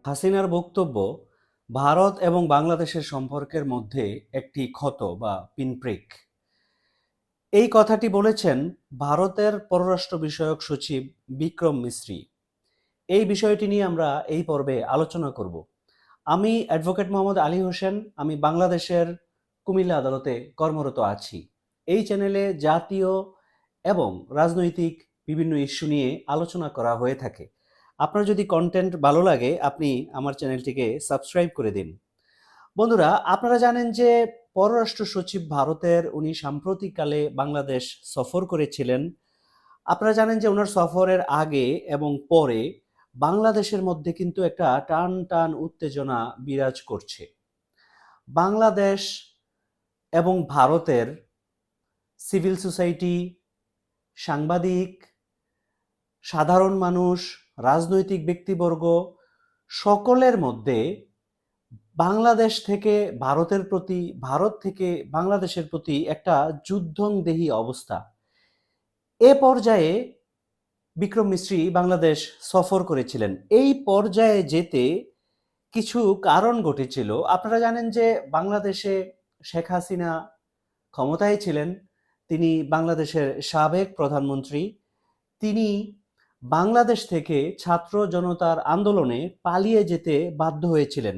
হাসিনার বক্তব্য ভারত এবং বাংলাদেশের সম্পর্কের মধ্যে একটি ক্ষত বা পিনপ্রিক। এই কথাটি বলেছেন ভারতের পররাষ্ট্র বিষয়ক সচিব বিক্রম মিশ্রি। এই বিষয়টি নিয়ে আমরা এই পর্বে আলোচনা করব। আমি অ্যাডভোকেট মোহাম্মদ আলী হোসেন। আমি বাংলাদেশের কুমিল্লা আদালতে কর্মরত আছি। এই চ্যানেলে জাতীয় এবং রাজনৈতিক বিভিন্ন ইস্যু নিয়ে আলোচনা করা হয়ে থাকে। আপনার যদি কন্টেন্ট ভালো লাগে আপনি আমার চ্যানেলটিকে সাবস্ক্রাইব করে দিন। বন্ধুরা, আপনারা জানেন যে পররাষ্ট্র সচিব ভারতের উনি সাম্প্রতিককালে বাংলাদেশ সফর করেছিলেন। আপনারা জানেন যে ওনার সফরের আগে এবং পরে বাংলাদেশের মধ্যে কিন্তু একটা টান টান উত্তেজনা বিরাজ করছে। বাংলাদেশ এবং ভারতের সিভিল সোসাইটি, সাংবাদিক, সাধারণ মানুষ, রাজনৈতিক ব্যক্তিবর্গ সকলের মধ্যে বাংলাদেশ থেকে ভারতের প্রতি, ভারত থেকে বাংলাদেশের প্রতি একটা যুদ্ধংদেহী অবস্থা। এ পর্যায়ে বিক্রম মিশ্রি বাংলাদেশ সফর করেছিলেন। এই পর্যায়ে যেতে কিছু কারণ ঘটেছিল। আপনারা জানেন যে বাংলাদেশে শেখ হাসিনা ক্ষমতায় ছিলেন। তিনি বাংলাদেশের সাবেক প্রধানমন্ত্রী। তিনি বাংলাদেশ থেকে ছাত্র জনতার আন্দোলনে পালিয়ে যেতে বাধ্য হয়েছিলেন।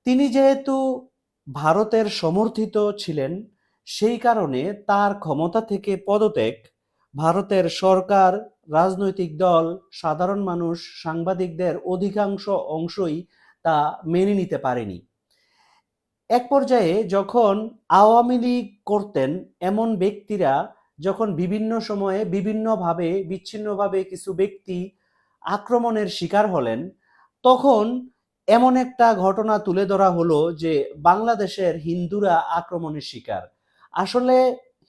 তিনি যেহেতু ভারতের সমর্থিত ছিলেন, সেই কারণে তার ক্ষমতা থেকে পদত্যাগ ভারতের সরকার, রাজনৈতিক দল, সাধারণ মানুষ, সাংবাদিকদের অধিকাংশ অংশই তা মেনে নিতে পারেনি। এক পর্যায়ে যখন আওয়ামী লীগ করতেন এমন ব্যক্তিরা যখন বিভিন্ন সময়ে বিভিন্নভাবে বিচ্ছিন্নভাবে কিছু ব্যক্তি আক্রমণের শিকার হলেন, তখন এমন একটা ঘটনা তুলে ধরা হলো যে বাংলাদেশের হিন্দুরা আক্রমণের শিকার। আসলে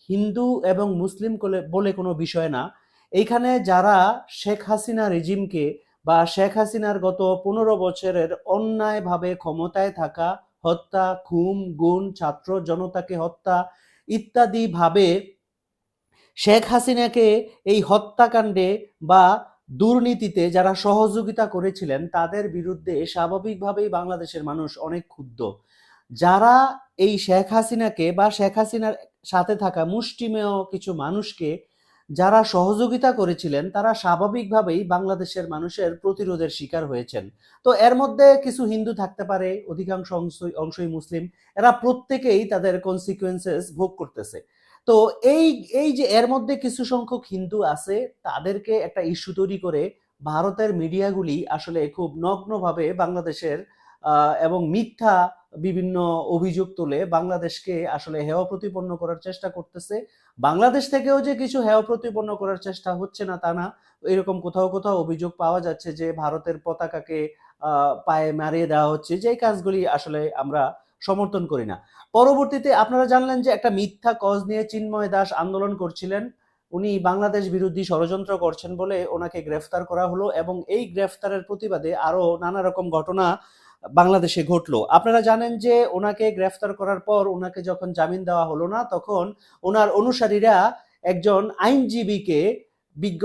হিন্দু এবং মুসলিম বলে কোনো বিষয় না। এইখানে যারা শেখ হাসিনা রেজিমকে বা শেখ হাসিনার গত 15 বছরের অন্যায়ভাবে ক্ষমতায় থাকা হত্যা, খুন, গুম, ছাত্র জনতাকে হত্যা ইত্যাদি ভাবে শেখ হাসিনাকে এই হত্যাকাণ্ডে বা দুর্নীতিতে যারা সহযোগিতা করেছিলেন তাদের বিরুদ্ধে স্বাভাবিকভাবেই বাংলাদেশের মানুষ অনেক ক্ষুব্ধ। যারা এই শেখ হাসিনাকে বা শেখ হাসিনার সাথে থাকা মুষ্টিমেয় কিছু মানুষকে যারা সহযোগিতা করেছিলেন তারা স্বাভাবিকভাবেই বাংলাদেশের মানুষের প্রতিরোধের শিকার হয়েছেন। তো এর মধ্যে কিছু হিন্দু থাকতে পারে, অধিকাংশ অংশই মুসলিম। এরা প্রত্যেকেই তাদের কনসিকুয়েন্সেস ভোগ করতেছে। তো এই এই যে এর মধ্যে কিছু সংখ্যক হিন্দু আছে, তাদেরকে একটা ইস্যু তৈরি করে ভারতের মিডিয়াগুলি আসলে খুব নগ্নভাবে বাংলাদেশের এবং মিথ্যা বিভিন্ন অভিযোগ তুলে বাংলাদেশকে আসলে হেয় প্রতিপন্ন করার চেষ্টা করতেছে। বাংলাদেশ থেকেও যে কিছু হেয় প্রতিপন্ন করার চেষ্টা হচ্ছে না তা না। এরকম কোথাও কোথাও অভিযোগ পাওয়া যাচ্ছে যে ভারতের পতাকাকে পায়ে মারিয়ে দেওয়া হচ্ছে, যে কাজগুলি আসলে আমরা সমর্থন করি না। পরবর্তীতে আপনারা জানলেন যে একটা মিথ্যা কজ নিয়ে চিন্ময় দাস আন্দোলন করছিলেন। উনি বাংলাদেশ বিরোধী ষড়যন্ত্র করছেন বলে ওনাকে গ্রেফতার করা হলো এবং এই গ্রেফতারের প্রতিবাদে আরো নানা রকম ঘটনা বাংলাদেশে ঘটলো। আপনারা জানেন যে ওনাকে গ্রেফতার করার পর ওনাকে যখন জামিন দেওয়া হলো না, তখন ওনার অনুসারীরা একজন আইনজীবীকে, বিজ্ঞ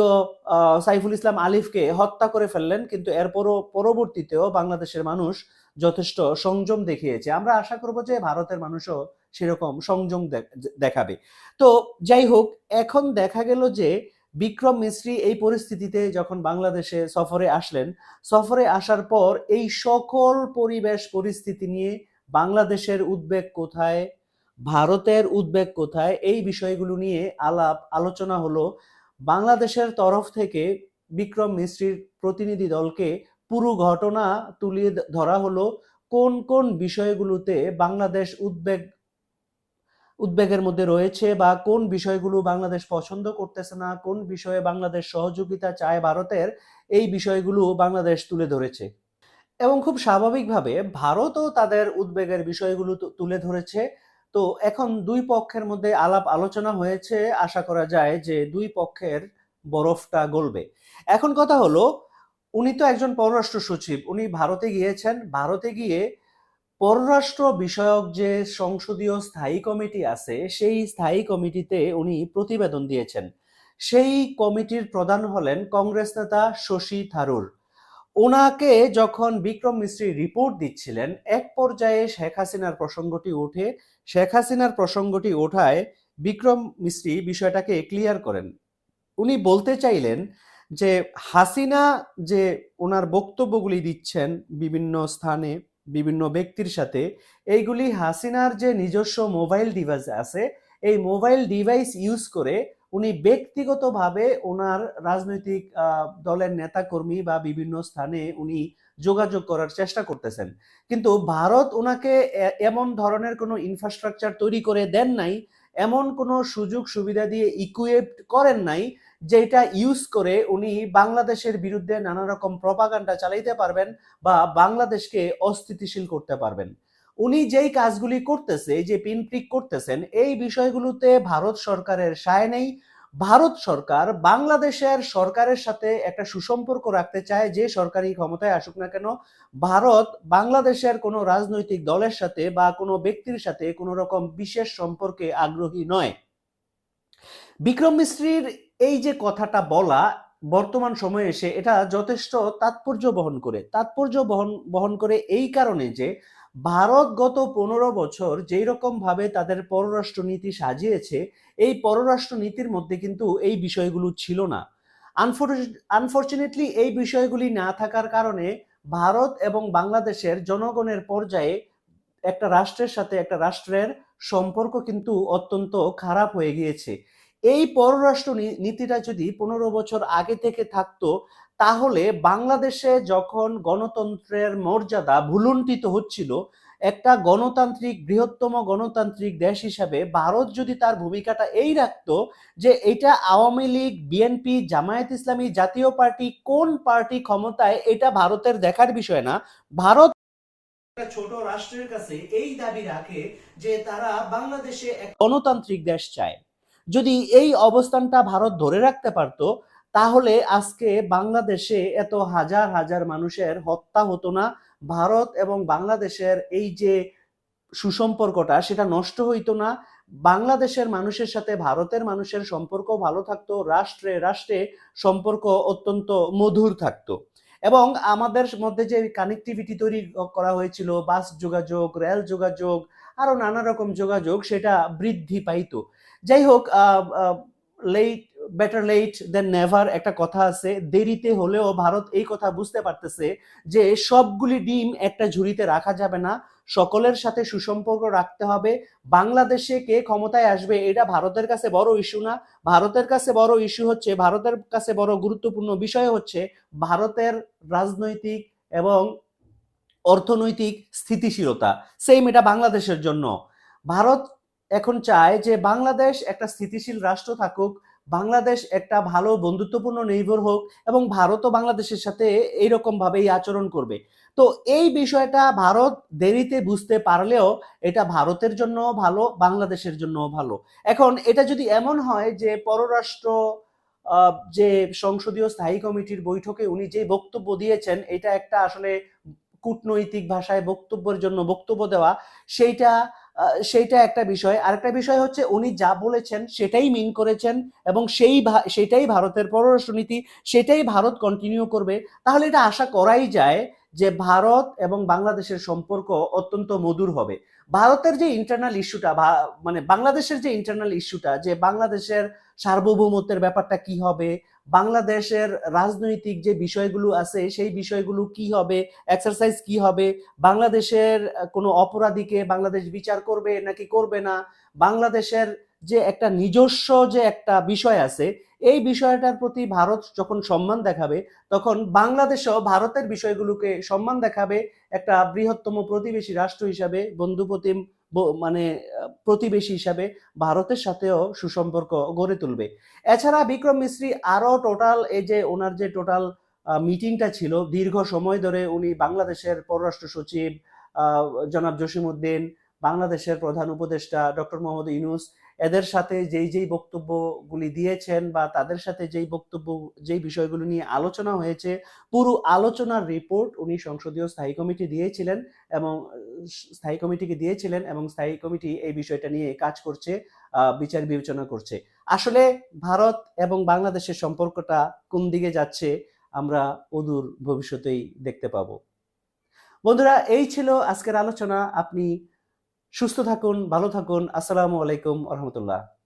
সাইফুল ইসলাম আলিফকে হত্যা করে ফেললেন। কিন্তু এরপরও পরবর্তীতেও বাংলাদেশের মানুষ যথেষ্ট সংযম দেখিয়েছে। আমরা আশা করব যে ভারতের মানুষও সেরকম সংযম দেখাবে। তো যাই হোক, এখন দেখা গেল যে বিক্রম মিশ্রি এই পরিস্থিতিতে যখন বাংলাদেশে সফরে আসলেন, সফরে আসার পর এই সকল পরিবেশ পরিস্থিতি নিয়ে বাংলাদেশের উদ্বেগ কোথায়, ভারতের উদ্বেগ কোথায়, এই বিষয়গুলো নিয়ে আলাপ আলোচনা হলো। বাংলাদেশের তরফ থেকে বিক্রম মিশ্রির প্রতিনিধি দলকে পুরো ঘটনা তুলিয়ে ধরা হলো। কোন কোন বিষয়গুলোতে বাংলাদেশ উদ্বেগের মধ্যে রয়েছে বা কোন বিষয়গুলো বাংলাদেশ পছন্দ করতেছে না, কোন বিষয়ে বাংলাদেশ সহযোগিতা চায় ভারতের, এই বিষয়গুলো বাংলাদেশ তুলে ধরেছে। এবং খুব স্বাভাবিকভাবে ভারতও তাদের উদ্বেগের বিষয়গুলো তুলে ধরেছে। তো এখন দুই পক্ষের মধ্যে আলাপ আলোচনা হয়েছে। আশা করা যায় যে দুই পক্ষের বরফটা গলবে। এখন কথা হলো, উনি তো একজন পররাষ্ট্র সচিব, উনি ভারতে গিয়েছেন। ভারতে গিয়ে পররাষ্ট্র বিষয়ক যে সংসদীয় স্থায়ী কমিটি আছে সেই স্থায়ী কমিটিতে উনি প্রতিবেদন দিয়েছেন। সেই কমিটির প্রধান হলেন কংগ্রেস নেতা শশী থারুর। ওনাকে যখন বিক্রম মিস্ত্রি রিপোর্ট দিচ্ছিলেন, এক পর্যায়ে শেখ হাসিনার প্রসঙ্গটি ওঠে। শেখ হাসিনার প্রসঙ্গটি ওঠায় বিক্রম মিস্ত্রি বিষয়টাকে ক্লিয়ার করেন। উনি বলতে চাইলেন যে হাসিনা যে ওনার বক্তব্যগুলি দিচ্ছেন বিভিন্ন স্থানে বিভিন্ন ব্যক্তির সাথে, এইগুলি হাসিনার যে নিজস্ব মোবাইল ডিভাইস আছে, এই মোবাইল ডিভাইস ইউজ করে উনি ব্যক্তিগতভাবে ওনার রাজনৈতিক দলের নেতাকর্মী বা বিভিন্ন স্থানে উনি যোগাযোগ করার চেষ্টা করতেছেন। কিন্তু ভারত ওনাকে এমন ধরনের কোনো ইনফ্রাস্ট্রাকচার তৈরি করে দেন নাই, এমন কোনো সুযোগ সুবিধা দিয়ে ইকুইপড করেন নাই যেটা ইউজ করে উনি বাংলাদেশের বিরুদ্ধে নানা রকম প্রপাগান্ডা চালাইতে পারবেন বা বাংলাদেশকে অস্থিতিশীল করতে পারবেন। উনি যেই কাজগুলি করতেছে, যে পিনপ্রিক করতেছেন, এই বিষয়গুলোতে ভারত সরকারের সায় নেই। ভারত সরকার বাংলাদেশের সরকারের সাথে একটা সুসম্পর্ক রাখতে চায়, যে সরকারি ক্ষমতায় আসুক না কেন। ভারত বাংলাদেশের কোনো রাজনৈতিক দলের সাথে বা কোনো ব্যক্তির সাথে কোনো রকম বিশেষ সম্পর্কে আগ্রহী নয়। বিক্রম মিস্ত্রির এই যে কথাটা বলা বর্তমান সময়ে এসে এটা যথেষ্ট তাৎপর্য বহন করে এই কারণে যে ভারত গত 15 বছর যেই রকম ভাবে তাদের পররাষ্ট্র নীতি সাজিয়েছে, এই পররাষ্ট্র নীতির মধ্যে কিন্তু এই বিষয়গুলো ছিল না। আনফরচুনেটলি এই বিষয়গুলি না থাকার কারণে ভারত এবং বাংলাদেশের জনগণের পর্যায়ে একটা রাষ্ট্রের সাথে একটা রাষ্ট্রের সম্পর্ক কিন্তু অত্যন্ত খারাপ হয়ে গিয়েছে। এই পররাষ্ট্র নীতিটা যদি 15 বছর আগে থেকে থাকতো, তাহলে বাংলাদেশে যখন গণতন্ত্রের মর্যাদা ভুলুণ্ঠিত হচ্ছিল, একটা গণতান্ত্রিক বৃহত্তম গণতান্ত্রিক দেশ হিসাবে ভারত যদি তার ভূমিকাটা এই রাখতো যে এটা আওয়ামী লীগ, বিএনপি, জামায়াত ইসলামী, জাতীয় পার্টি, কোন পার্টি ক্ষমতায় এটা ভারতের দেখার বিষয় না, ভারত ছোট রাষ্ট্রের কাছে এই দাবি রাখে যে তারা বাংলাদেশে এক গণতান্ত্রিক দেশ চায়। যদি এই অবস্থানটা ভারত ধরে রাখতে পারতো, তাহলে আজকে বাংলাদেশে এত হাজার হাজার মানুষের হত্যা হতো না। ভারত এবং বাংলাদেশের এই যে সুসম্পর্কটা সেটা নষ্ট হইতো না। বাংলাদেশের মানুষের সাথে ভারতের মানুষের সম্পর্ক ভালো থাকতো, রাষ্ট্রে রাষ্ট্রে সম্পর্ক অত্যন্ত মধুর থাকতো। এবং আমাদের মধ্যে যে কানেক্টিভিটি তৈরি করা হয়েছিল, বাস যোগাযোগ, রেল যোগাযোগ, আরো নানা রকম যোগাযোগ, সেটা বৃদ্ধি পাইতো। যাই হোক, লেট বেটার লেট দেন নেভার একটা কথা আছে। দেরিতে হলেও ভারত এই কথা বুঝতে পারতেছে যে সবগুলি ডিম একটা ঝুড়িতে রাখা যাবে না, সকলের সাথে সুসম্পর্ক রাখতে হবে। বাংলাদেশে কে ক্ষমতায় আসবে এটা ভারতের কাছে বড় ইস্যু না। ভারতের কাছে বড় ইস্যু হচ্ছে, ভারতের কাছে বড় গুরুত্বপূর্ণ বিষয় হচ্ছে ভারতের রাজনৈতিক এবং অর্থনৈতিক স্থিতিশীলতা। সেম এটা বাংলাদেশের জন্য। ভারত এখন চায় যে বাংলাদেশ একটা স্থিতিশীল রাষ্ট্র থাকুক, বাংলাদেশ একটা ভালো বন্ধুত্বপূর্ণ নেইবার হোক, এবং ভারতও বাংলাদেশের সাথে এইরকম ভাবেই আচরণ করবে। তো এই বিষয়টা ভারত দেরিতে বুঝতে পারলেও এটা ভারতের জন্য ভালো, বাংলাদেশের জন্য ভালো। এখন এটা যদি এমন হয় যে পররাষ্ট্র যে সংসদীয় স্থায়ী কমিটির বৈঠকে উনি যে বক্তব্য দিয়েছেন, এটা একটা আসলে কূটনৈতিক ভাষায় বক্তব্যের জন্য বক্তব্য দেওয়া, সেইটা সেইটা একটা বিষয়। আরেকটা বিষয় হচ্ছে উনি যা বলেছেন সেটাই মিন করেছেন এবং সেটাই ভারতের পররাষ্ট্রনীতি, সেটাই ভারত কন্টিনিউ করবে। তাহলে এটা আশা করাই যায় যে ভারত এবং বাংলাদেশের সম্পর্ক অত্যন্ত মধুর হবে। ভারতের যে ইন্টারনাল ইস্যুটা, মানে বাংলাদেশের যে ইন্টারনাল ইস্যুটা, যে বাংলাদেশের সার্বভৌমত্বের ব্যাপারটা কি হবে, বাংলাদেশের রাজনৈতিক যে বিষয়গুলো আছে সেই বিষয়গুলো কি হবে, এক্সারসাইজ কি হবে, বাংলাদেশের কোনো অপরাধীকে বাংলাদেশ বিচার করবে নাকি করবে না, বাংলাদেশের যে একটা নিজস্ব যে একটা বিষয় আছে, এই বিষয়টার প্রতি ভারত যখন সম্মান দেখাবে, তখন বাংলাদেশও ভারতের বিষয়গুলোকে সম্মান দেখাবে। একটা বৃহত্তম প্রতিবেশী রাষ্ট্র হিসাবে, বন্ধুপ্রতিম মানে প্রতিবেশী হিসাবে ভারতের সাথেও সুসম্পর্ক গড়ে তুলবে। এছাড়া বিক্রম মিস্ত্রি আরো টোটাল এই যে ওনার যে টোটাল মিটিংটা ছিল, দীর্ঘ সময় ধরে উনি বাংলাদেশের পররাষ্ট্র সচিব জনাব জসিমউদ্দিন, বাংলাদেশের প্রধান উপদেষ্টা ডক্টর মোহাম্মদ ইউনূস, এদের সাথে যেই বক্তব্যগুলি দিয়েছেন বা তাদের সাথে যেই বিষয়গুলো নিয়ে আলোচনা হয়েছে, পুরো আলোচনার রিপোর্ট উনি সংসদীয় স্থায়ী কমিটি দিয়েছিলেন এবং স্থায়ী কমিটিকে দিয়েছিলেন এবং স্থায়ী কমিটি এই বিষয়টা নিয়ে কাজ করছে, বিচার বিবেচনা করছে। আসলে ভারত এবং বাংলাদেশের সম্পর্কটা কোন দিকে যাচ্ছে আমরা অদূর ভবিষ্যতেই দেখতে পাবো। বন্ধুরা, এই ছিল আজকের আলোচনা। আপনি সুস্থ থাকুন, ভালো থাকুন। আসসালামু আলাইকুম ওয়া রাহমাতুল্লাহ।